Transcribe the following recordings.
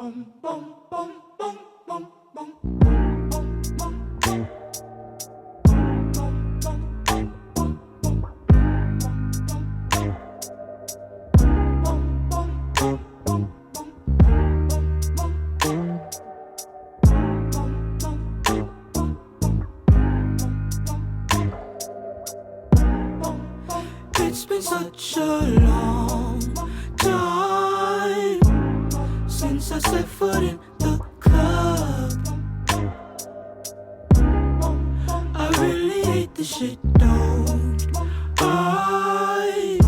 It's been such a long time since I set foot in the club. I really hate this shit, don't I?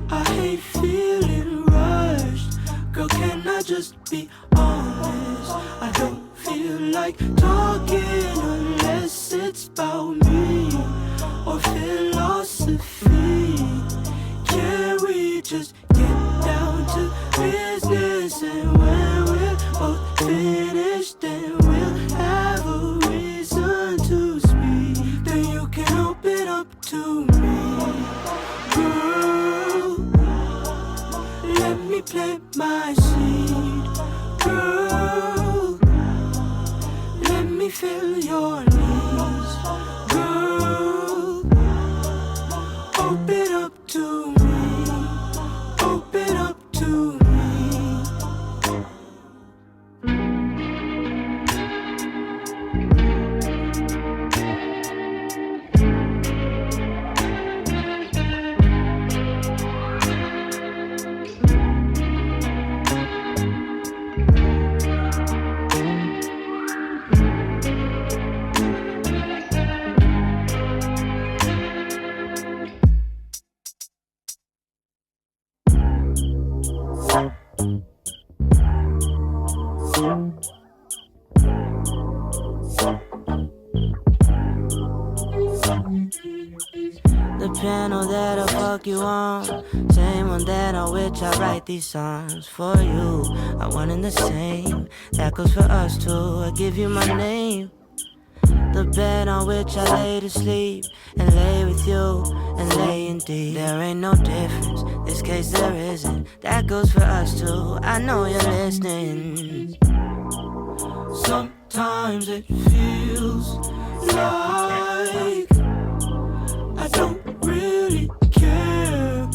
I hate feeling rushed. Girl, can I just be honest? I don't feel like talking unless it's about me or philosophy. Can we just get down to business? And when we're both finished, then we'll have a reason to speak. Then you can open up to me. Girl, let me plant my seed. Girl, let me fill your needs. Girl, open up to me. Open up to me. The piano that I fuck you on, same one that on which I write these songs for you. I one and the same, that goes for us too. I give you my name. The bed on which I lay to sleep and lay with you and lay in deep. There ain't no difference, this case there isn't. That goes for us too. I know you're listening. Sometimes it feels like I don't really care.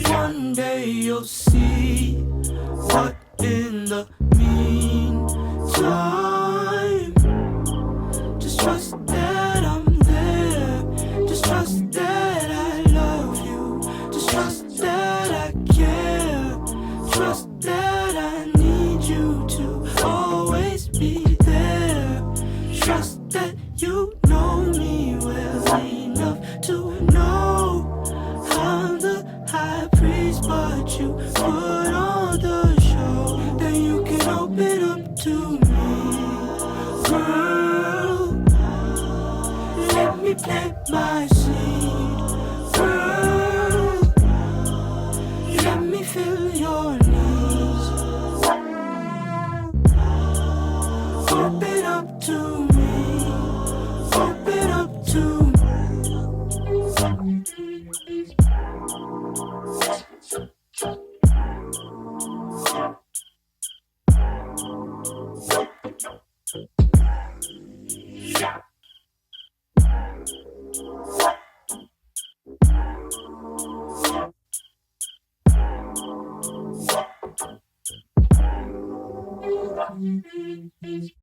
One day you'll see what in the meantime. Just trust that I'm there. Just trust that I love you. Just trust that I care. Trust that I need you to always be there. Trust that you know me well enough to know I'm the high priest, but you put on the show. Then you can open up to me. Girl, let me plant my seed. Girl, let me fill your needs. Open up to me. Open up to me.